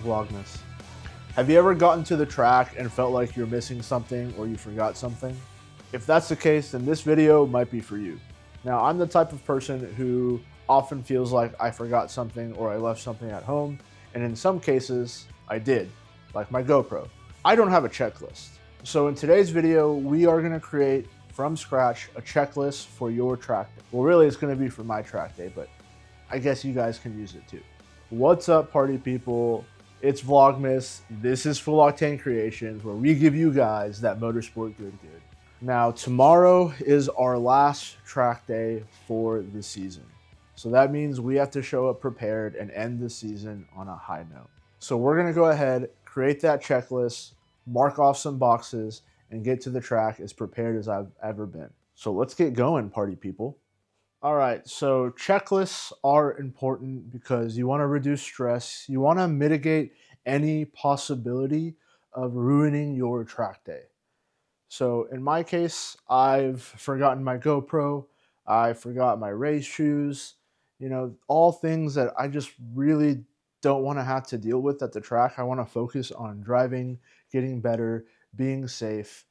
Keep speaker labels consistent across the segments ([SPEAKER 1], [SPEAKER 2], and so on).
[SPEAKER 1] Vlogmas. Have you ever gotten to the track and felt like you're missing something or you forgot something? If that's the case, then this video might be for you. Now, I'm the type of person who often feels like I forgot something or I left something at home, and in some cases, I did, like my GoPro. I don't have a checklist. So in today's video, we are gonna create from scratch a checklist for your track day. Well, really it's gonna be for my track day, but I guess you guys can use it too. What's up, party people? It's Vlogmas. This is Full Octane Creations, where we give you guys that motorsport good. Now, tomorrow is our last track day for the season. So that means we have to show up prepared and end the season on a high note. So we're gonna go ahead, create that checklist, mark off some boxes, and get to the track as prepared as I've ever been. So let's get going, party people. All right, so checklists are important because you want to reduce stress. You want to mitigate any possibility of ruining your track day. So in my case, I've forgotten my GoPro, I forgot my race shoes, all things that I just really don't want to have to deal with at the track. I want to focus on driving, getting better, being safe,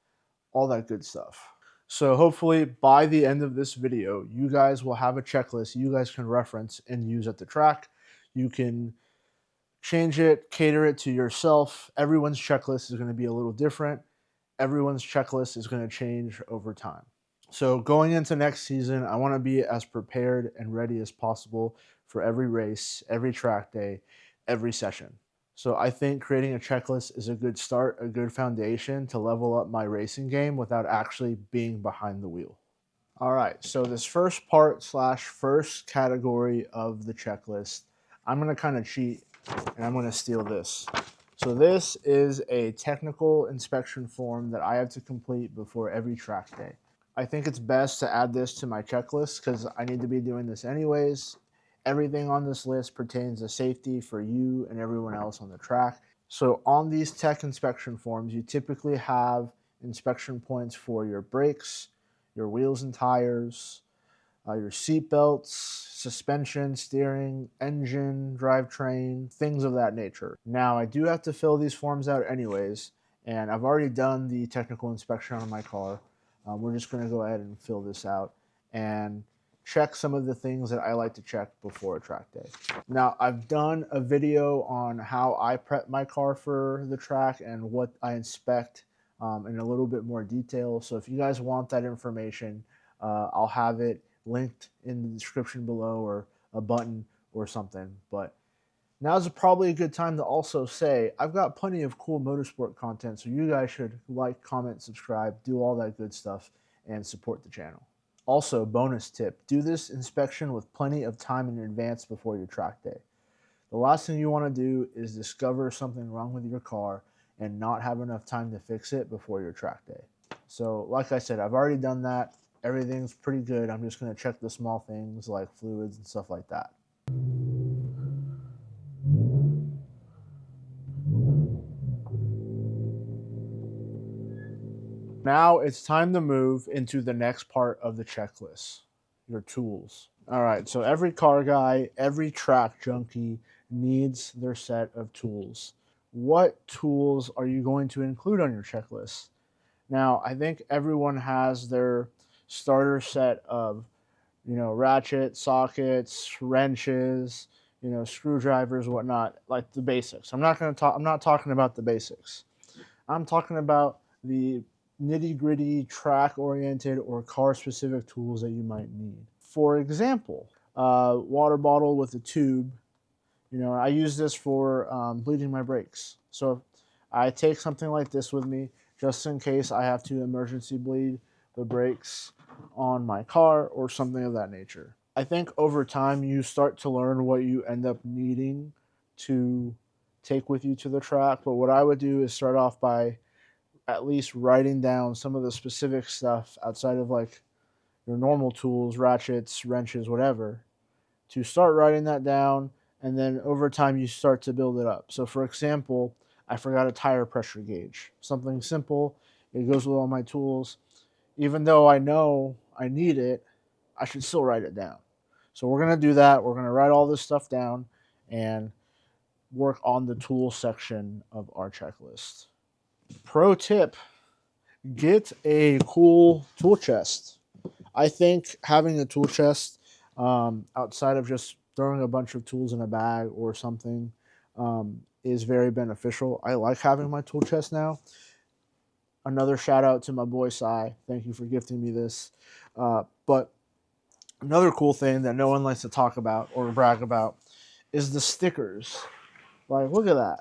[SPEAKER 1] all that good stuff. So hopefully by the end of this video, you guys will have a checklist you guys can reference and use at the track. You can change it, cater it to yourself. Everyone's checklist is going to be a little different. Everyone's checklist is going to change over time. So going into next season, I want to be as prepared and ready as possible for every race, every track day, every session. So I think creating a checklist is a good start, a good foundation to level up my racing game without actually being behind the wheel. All right, so this first part / first category of the checklist, I'm going to kind of cheat and I'm going to steal this. So this is a technical inspection form that I have to complete before every track day. I think it's best to add this to my checklist because I need to be doing this anyways. Everything on this list pertains to safety for you and everyone else on the track. So on these tech inspection forms, you typically have inspection points for your brakes, your wheels and tires, your seat belts, suspension, steering, engine, drivetrain, things of that nature. Now, I do have to fill these forms out anyways, and I've already done the technical inspection on my car. We're just going to go ahead and fill this out and check some of the things that I like to check before a track day. Now, I've done a video on how I prep my car for the track and what I inspect in a little bit more detail. So if you guys want that information, I'll have it linked in the description below or a button or something. But now's probably a good time to also say I've got plenty of cool motorsport content, so you guys should like, comment, subscribe, do all that good stuff, and support the channel. Also, bonus tip, do this inspection with plenty of time in advance before your track day. The last thing you want to do is discover something wrong with your car and not have enough time to fix it before your track day. So like I said, I've already done that. Everything's pretty good. I'm just going to check the small things like fluids and stuff like that. Now it's time to move into the next part of the checklist, your tools. All right, so every car guy, every track junkie needs their set of tools. What tools are you going to include on your checklist? Now, I think everyone has their starter set of, ratchet, sockets, wrenches, screwdrivers, whatnot, like the basics. I'm not talking about the basics. I'm talking about the nitty-gritty, track-oriented, or car-specific tools that you might need. For example, water bottle with a tube. I use this for bleeding my brakes. So I take something like this with me just in case I have to emergency bleed the brakes on my car or something of that nature. I think over time you start to learn what you end up needing to take with you to the track. But what I would do is start off by at least writing down some of the specific stuff outside of like your normal tools, ratchets, wrenches, whatever, to start writing that down. And then over time you start to build it up. So for example, I forgot a tire pressure gauge, something simple. It goes with all my tools. Even though I know I need it, I should still write it down. So we're going to do that. We're going to write all this stuff down, and work on the tool section of our checklist. Pro tip, get a cool tool chest. I think having a tool chest, outside of just throwing a bunch of tools in a bag or something, is very beneficial. I like having my tool chest now. Another shout out to my boy Sai. Thank you for gifting me this. But another cool thing that no one likes to talk about or brag about is the stickers. Like, look at that.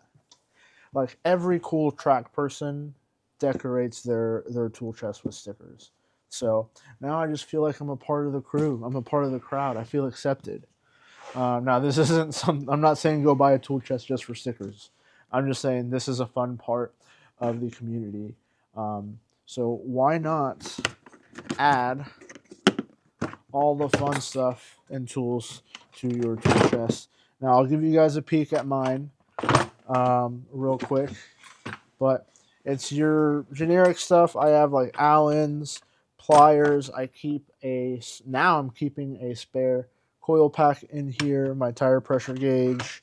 [SPEAKER 1] Like, every cool track person decorates their tool chest with stickers. So now I just feel like I'm a part of the crew. I'm a part of the crowd. I feel accepted. Now, this isn't some. I'm not saying go buy a tool chest just for stickers. I'm just saying this is a fun part of the community. So why not add all the fun stuff and tools to your tool chest? Now, I'll give you guys a peek at mine real quick. But it's your generic stuff. I have like Allens, pliers. I'm keeping a spare coil pack in here, my tire pressure gauge,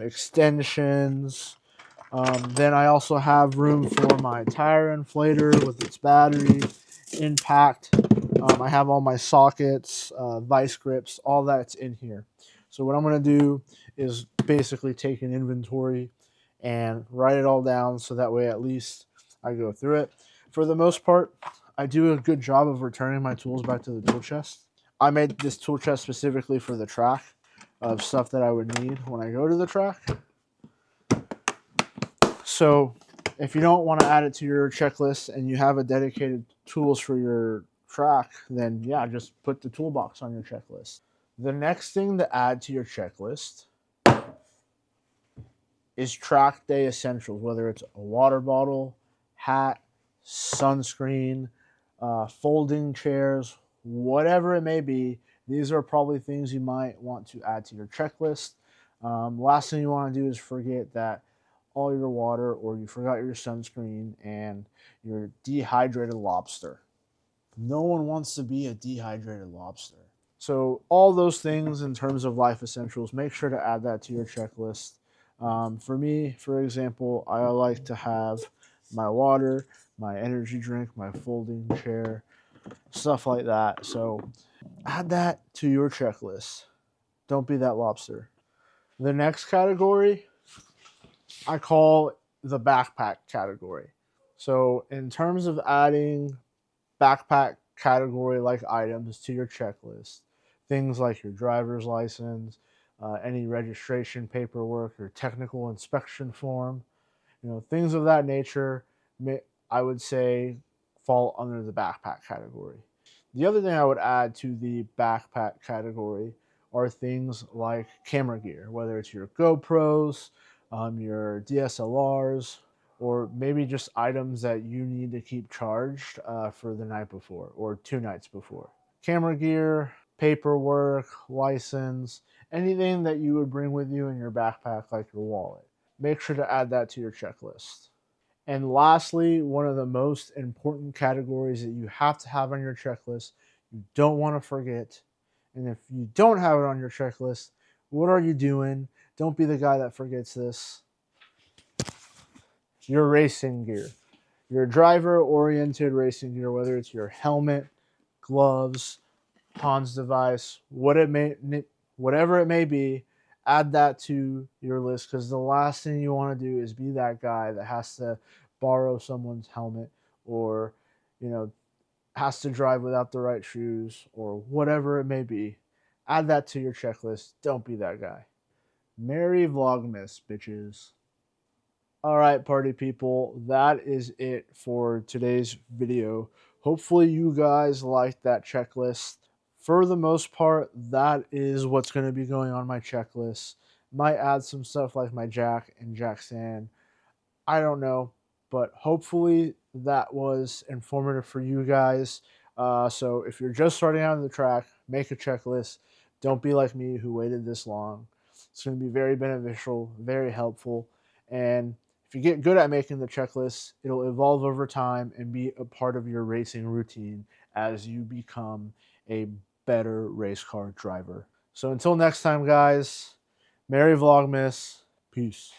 [SPEAKER 1] extensions. Then I also have room for my tire inflator with its battery, impact. I have all my sockets, vice grips, all that's in here. So what I'm going to do is basically take an inventory and write it all down so that way at least I go through it. For the most part, I do a good job of returning my tools back to the tool chest. I made this tool chest specifically for the track of stuff that I would need when I go to the track. So if you don't want to add it to your checklist and you have a dedicated tools for your track, then yeah, just put the toolbox on your checklist. The next thing to add to your checklist is track day essentials, whether it's a water bottle, hat, sunscreen, folding chairs, whatever it may be. These are probably things you might want to add to your checklist. Last thing you want to do is forget that all your water, or you forgot your sunscreen and your dehydrated lobster. No one wants to be a dehydrated lobster. So all those things in terms of life essentials, make sure to add that to your checklist. For me, for example, I like to have my water, my energy drink, my folding chair, stuff like that. So add that to your checklist. Don't be that lobster. The next category I call the backpack category. So in terms of adding backpack category like items to your checklist, things like your driver's license, any registration paperwork or technical inspection form, things of that nature, I would say fall under the backpack category. The other thing I would add to the backpack category are things like camera gear, whether it's your GoPros, your DSLRs, or maybe just items that you need to keep charged for the night before or 2 nights before. Camera gear, paperwork, license, anything that you would bring with you in your backpack, like your wallet. Make sure to add that to your checklist. And lastly, one of the most important categories that you have to have on your checklist, you don't want to forget. And if you don't have it on your checklist, what are you doing? Don't be the guy that forgets this. Your racing gear. Your driver-oriented racing gear, whether it's your helmet, gloves, Hans device, whatever it may be, add that to your list, because the last thing you want to do is be that guy that has to borrow someone's helmet, or has to drive without the right shoes, or whatever it may be. Add that to your checklist. Don't be that guy. Merry Vlogmas, bitches. All right, party people, that is it for today's video. Hopefully you guys liked that checklist. For the most part, that is what's going to be going on my checklist. Might add some stuff like my jack and jack stand. I don't know, but hopefully that was informative for you guys. So if you're just starting out on the track, make a checklist. Don't be like me who waited this long. It's going to be very beneficial, very helpful. And if you get good at making the checklist, it'll evolve over time and be a part of your racing routine as you become a better race car driver. So until next time, guys, Merry Vlogmas. Peace.